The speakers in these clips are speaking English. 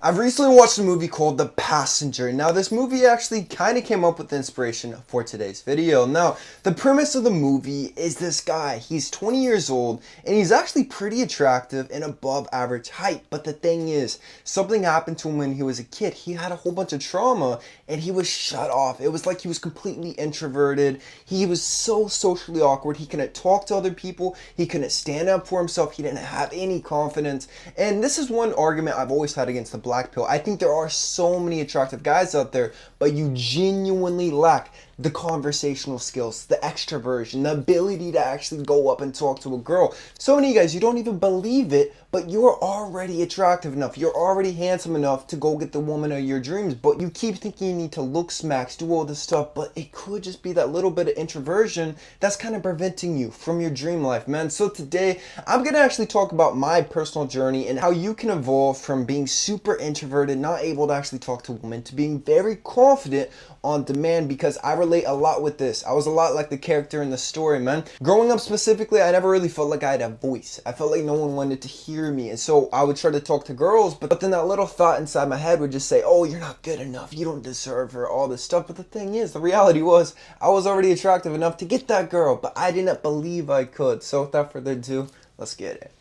I've recently watched a movie called The Passenger. Now, this movie actually kind of came up with the inspiration for today's video. Now, the premise of the movie is this guy. He's 20 years old, and he's actually pretty attractive and above average height. But the thing is, something happened to him when he was a kid. He had a whole bunch of trauma, and he was shut off. It was like he was completely introverted. He was so socially awkward. He couldn't talk to other people. He couldn't stand up for himself. He didn't have any confidence. And this is one argument I've always had against the black pill. I think there are so many attractive guys out there, but you genuinely lack the conversational skills, the extroversion, the ability to actually go up and talk to a girl. So many guys, you don't even believe it, but you're already attractive enough. You're already handsome enough to go get the woman of your dreams, but you keep thinking you need to look smacks, do all this stuff, but it could just be that little bit of introversion that's kind of preventing you from your dream life, man. So today, I'm gonna actually talk about my personal journey and how you can evolve from being super introverted, not able to actually talk to women, to being very confident on demand, because I relate a lot with this. I was a lot like the character in the story, man. Growing up specifically, I never really felt like I had a voice. I felt like no one wanted to hear me, and so I would try to talk to girls, but then that little thought inside my head would just say, oh, you're not good enough, you don't deserve her, all this stuff. But the thing is, the reality was, I was already attractive enough to get that girl, but I didn't believe I could. So without further ado, let's get it.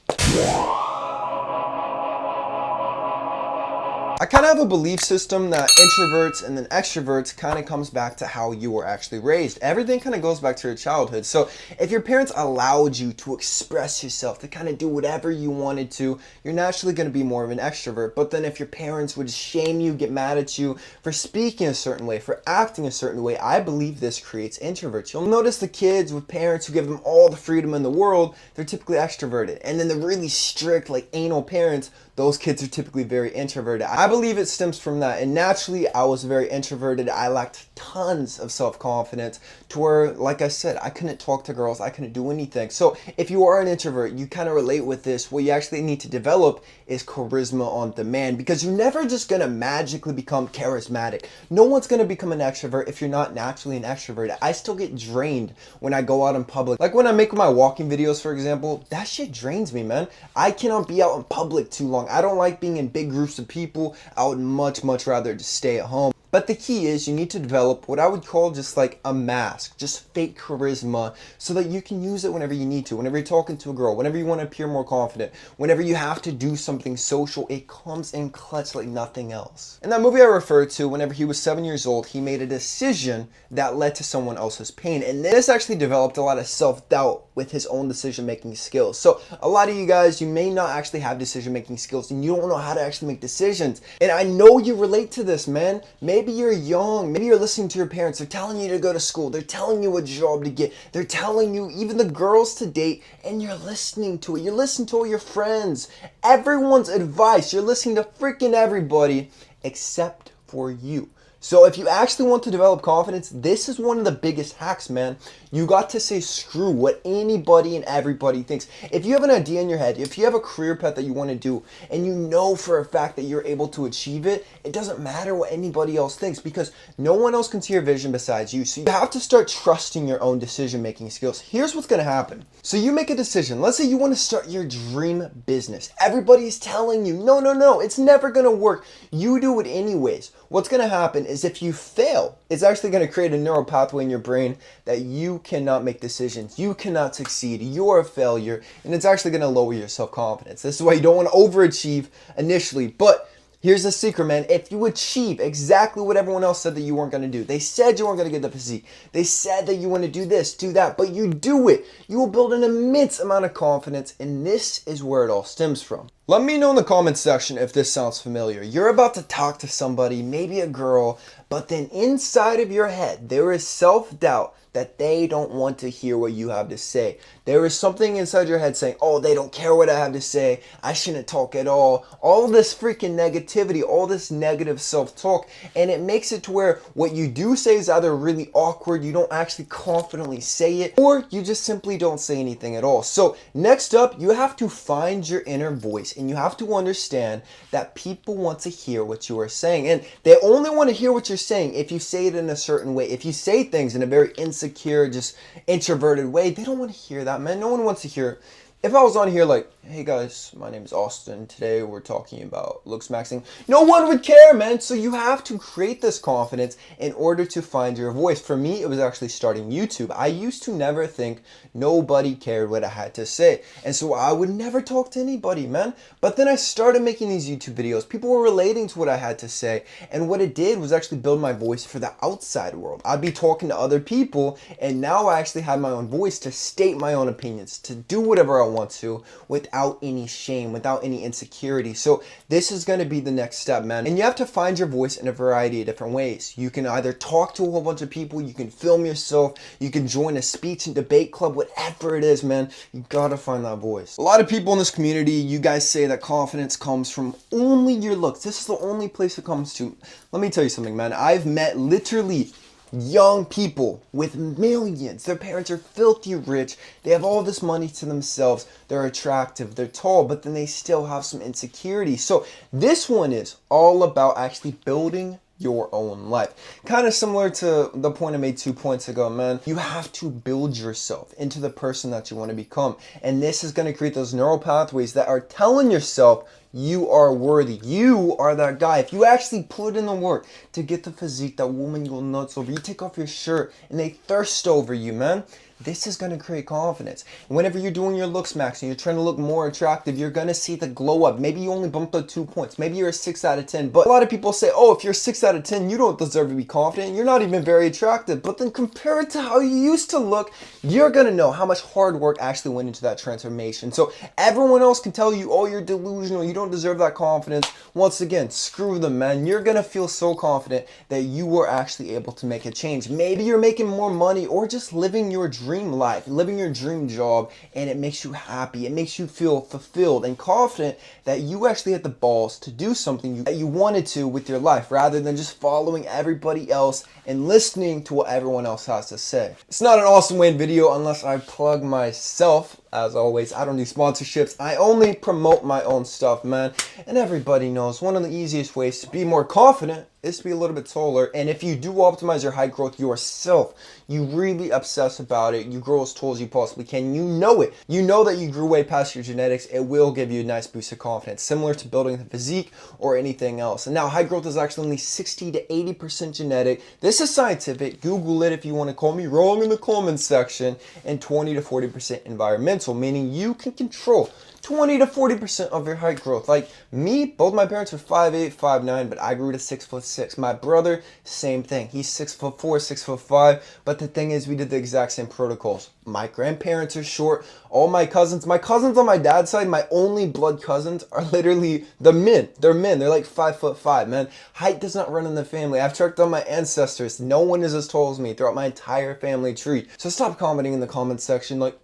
I kind of have a belief system that introverts and then extroverts kind of comes back to how you were actually raised. Everything kind of goes back to your childhood. So if your parents allowed you to express yourself, to kind of do whatever you wanted to, you're naturally going to be more of an extrovert. But then if your parents would shame you, get mad at you for speaking a certain way, for acting a certain way, I believe this creates introverts. You'll notice the kids with parents who give them all the freedom in the world, they're typically extroverted. And then the really strict, like anal parents, those kids are typically very introverted. I believe it stems from that. And naturally, I was very introverted. I lacked tons of self-confidence to where, like I said, I couldn't talk to girls. I couldn't do anything. So if you are an introvert, you kind of relate with this. What you actually need to develop is charisma on demand, because you're never just going to magically become charismatic. No one's going to become an extrovert if you're not naturally an extrovert. I still get drained when I go out in public. Like when I make my walking videos, for example, that shit drains me, man. I cannot be out in public too long. I don't like being in big groups of people. I would much rather just stay at home. But the key is you need to develop what I would call just like a mask, just fake charisma, so that you can use it whenever you need to. Whenever you're talking to a girl, whenever you want to appear more confident, whenever you have to do something social, it comes in clutch like nothing else. In that movie I referred to, whenever he was 7 years old, he made a decision that led to someone else's pain. And this actually developed a lot of self-doubt with his own decision-making skills. So a lot of you guys, you may not actually have decision-making skills and you don't know how to actually make decisions. And I know you relate to this, man. Maybe you're young, maybe you're listening to your parents, they're telling you to go to school, they're telling you what job to get, they're telling you even the girls to date, and you're listening to it. You're listening to all your friends, everyone's advice, you're listening to freaking everybody except for you. So if you actually want to develop confidence, this is one of the biggest hacks, man. You got to say screw what anybody and everybody thinks. If you have an idea in your head, if you have a career path that you want to do, and you know for a fact that you're able to achieve it, it doesn't matter what anybody else thinks, because no one else can see your vision besides you. So you have to start trusting your own decision-making skills. Here's what's going to happen. So you make a decision. Let's say you want to start your dream business. Everybody's telling you, no, it's never going to work. You do it anyways. What's going to happen is if you fail, it's actually going to create a neural pathway in your brain that you cannot make decisions. You cannot succeed. You're a failure, and it's actually going to lower your self-confidence. This is why you don't want to overachieve initially. But here's the secret, man. If you achieve exactly what everyone else said that you weren't going to do, they said you weren't going to get the physique, they said that you want to do this, do that, but you do it, you will build an immense amount of confidence, and this is where it all stems from. Let me know in the comments section if this sounds familiar. You're about to talk to somebody, maybe a girl, but then inside of your head, there is self-doubt that they don't want to hear what you have to say. There is something inside your head saying, oh, they don't care what I have to say, I shouldn't talk at all. All this freaking negativity, all this negative self-talk, and it makes it to where what you do say is either really awkward, you don't actually confidently say it, or you just simply don't say anything at all. So next up, you have to find your inner voice, and you have to understand that people want to hear what you are saying, and they only want to hear what you're saying if you say it in a certain way. If you say things in a very insecure, just introverted way, they don't want to hear that, man. No one wants to hear. If I was on here like, Hey guys, my name is Austin. Today we're talking about looks maxing. No one would care, man. So you have to create this confidence in order to find your voice. For me, it was actually starting YouTube. I used to never think nobody cared what I had to say. And so I would never talk to anybody, man. But then I started making these YouTube videos. People were relating to what I had to say. And what it did was actually build my voice for the outside world. I'd be talking to other people, and now I actually have my own voice to state my own opinions, to do whatever I want to without any shame, without any insecurity. So this is going to be the next step, man. And you have to find your voice in a variety of different ways. You can either talk to a whole bunch of people, you can film yourself, you can join a speech and debate club, whatever it is, man. You gotta find that voice. A lot of people in this community, you guys say that confidence comes from only your looks. This is the only place it comes to. Let me tell you something, man. I've met literally young people with millions. Their parents are filthy rich. They have all this money to themselves. They're attractive. They're tall, but then they still have some insecurity. So this one is all about actually building your own life. Kind of similar to the point I made 2 points ago, man. You have to build yourself into the person that you want to become. And this is going to create those neural pathways that are telling yourself you are worthy. You are that guy. If you actually put in the work to get the physique that woman go nuts over, you take off your shirt and they thirst over you, man. This is going to create confidence. And whenever you're doing your looks max and you're trying to look more attractive, you're going to see the glow up. Maybe you only bumped up 2 points. Maybe you're a 6 out of 10. But a lot of people say, oh, if you're 6 out of 10, you don't deserve to be confident. You're not even very attractive. But then compare it to how you used to look, you're going to know how much hard work actually went into that transformation. So everyone else can tell you, oh, you're delusional. You don't deserve that confidence. Once again, screw them, man. You're going to feel so confident that you were actually able to make a change. Maybe you're making more money or just living your dream life, living your dream job, and it makes you happy. It makes you feel fulfilled and confident that you actually had the balls to do something that you wanted to with your life rather than just following everybody else and listening to what everyone else has to say. It's not an Awesome Wayne video unless I plug myself. As always, I don't do sponsorships. I only promote my own stuff, man. And everybody knows one of the easiest ways to be more confident is to be a little bit taller. And if you do optimize your height growth yourself, you really obsess about it, you grow as tall as you possibly can, you know it. You know that you grew way past your genetics, it will give you a nice boost of confidence, similar to building the physique or anything else. And now height growth is actually only 60 to 80% genetic. This is scientific. Google it if you want to call me wrong in the comments section. And 20 to 40% environmental, meaning you can control 20 to 40% of your height growth. Like me, both my parents are 5'8", 5'9", but I grew to 6'6". My brother, same thing. He's 6'4", 6'5". But the thing is, we did the exact same protocols. My grandparents are short. All my cousins on my dad's side, my only blood cousins are literally the men. They're men. They're like 5'5", man. Height does not run in the family. I've checked on my ancestors. No one is as tall as me throughout my entire family tree. So stop commenting in the comments section like,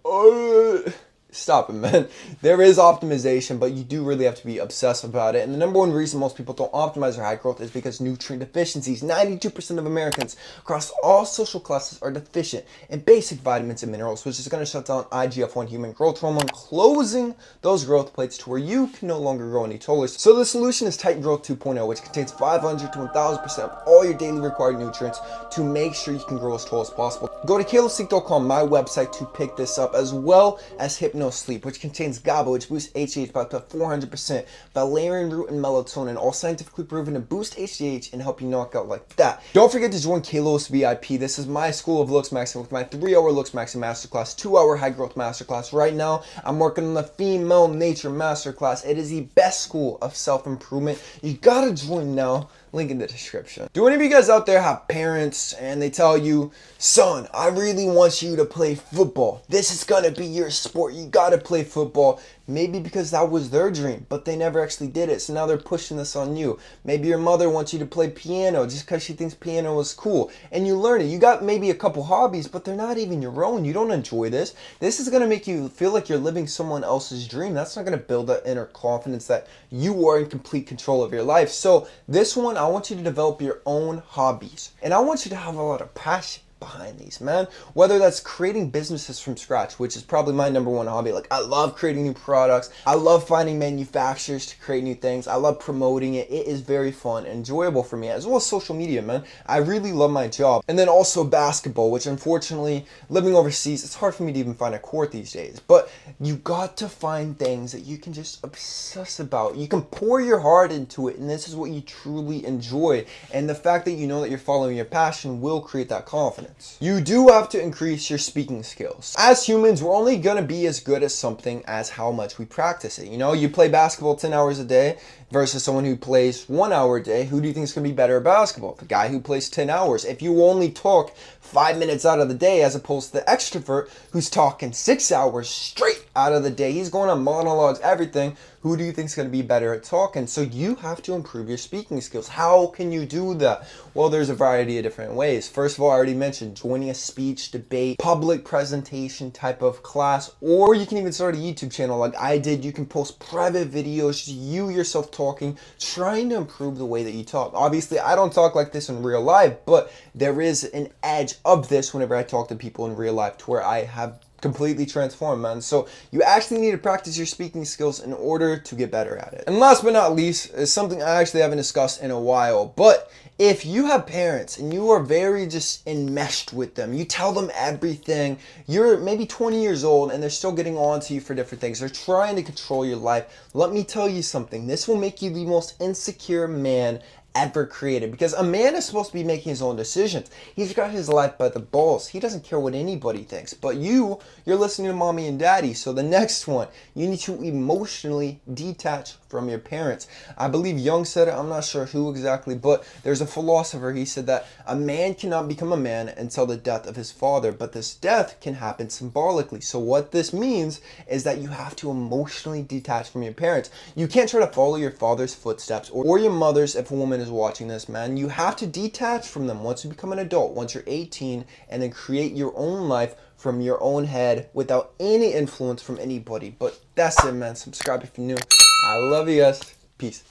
stop it, man. There is optimization, but you do really have to be obsessed about it. And the number one reason most people don't optimize their height growth is because nutrient deficiencies. 92% of Americans across all social classes are deficient in basic vitamins and minerals, which is going to shut down IGF-1 human growth hormone, closing those growth plates to where you can no longer grow any taller. So the solution is Titan Growth 2.0, which contains 500 to 1000% of all your daily required nutrients to make sure you can grow as tall as possible. Go to kalosique.com, my website, to pick this up, as well as Sleep, which contains GABA, which boosts HGH by up to 400%, valerian root and melatonin, all scientifically proven to boost HGH and help you knock out like that. Don't forget to join Kalos VIP. This is my school of looks maxing with my 3-hour looks maxing masterclass, 2-hour high growth masterclass. Right now, I'm working on the female nature masterclass. It is the best school of self-improvement. You gotta join now. Link in the description. Do any of you guys out there have parents and they tell you, son, I really want you to play football. This is gonna be your sport. You gotta play football. Maybe because that was their dream, but they never actually did it. So now they're pushing this on you. Maybe your mother wants you to play piano just because she thinks piano is cool. And you learn it. You got maybe a couple hobbies, but they're not even your own. You don't enjoy this. This is going to make you feel like you're living someone else's dream. That's not going to build that inner confidence that you are in complete control of your life. So this one, I want you to develop your own hobbies. And I want you to have a lot of passion behind these, man. Whether that's creating businesses from scratch, which is probably my number one hobby. Like, I love creating new products. I love finding manufacturers to create new things. I love promoting it. It is very fun and enjoyable for me, as well as social media, man. I really love my job. And then also basketball, which unfortunately, living overseas, it's hard for me to even find a court these days. But you got to find things that you can just obsess about. You can pour your heart into it, and this is what you truly enjoy. And the fact that you know that you're following your passion will create that confidence. You do have to increase your speaking skills. As humans, we're only gonna be as good at something as how much we practice it. You know, you play basketball 10 hours a day versus someone who plays 1 hour a day. Who do you think is gonna be better at basketball? The guy who plays 10 hours. If you only talk 5 minutes out of the day, as opposed to the extrovert who's talking 6 hours straight out of the day, he's going on monologues, everything. Who do you think is going to be better at talking? So you have to improve your speaking skills. How can you do that? Well, there's a variety of different ways. First of all, I already mentioned joining a speech, debate, public presentation type of class, or you can even start a YouTube channel like I did. You can post private videos, you yourself talking, trying to improve the way that you talk. Obviously, I don't talk like this in real life, but there is an edge of this whenever I talk to people in real life to where I have completely transformed, man. So you actually need to practice your speaking skills in order to get better at it. And last but not least is something I actually haven't discussed in a while, but if you have parents and you are very just enmeshed with them, you tell them everything, you're maybe 20 years old and they're still getting on to you for different things, they're trying to control your life, let me tell you something, this will make you the most insecure man ever created, because a man is supposed to be making his own decisions. He's got his life by the balls. He doesn't care what anybody thinks. But you're listening to mommy and daddy. So the next one, you need to emotionally detach from your parents. I believe Jung said it, I'm not sure who exactly, but there's a philosopher, he said that a man cannot become a man until the death of his father, but this death can happen symbolically. So what this means is that you have to emotionally detach from your parents. You can't try to follow your father's footsteps or your mother's if a woman is watching this, man. You have to detach from them once you become an adult, once you're 18, and then create your own life from your own head without any influence from anybody. But that's it, man. Subscribe if you're new. I love you guys. Peace.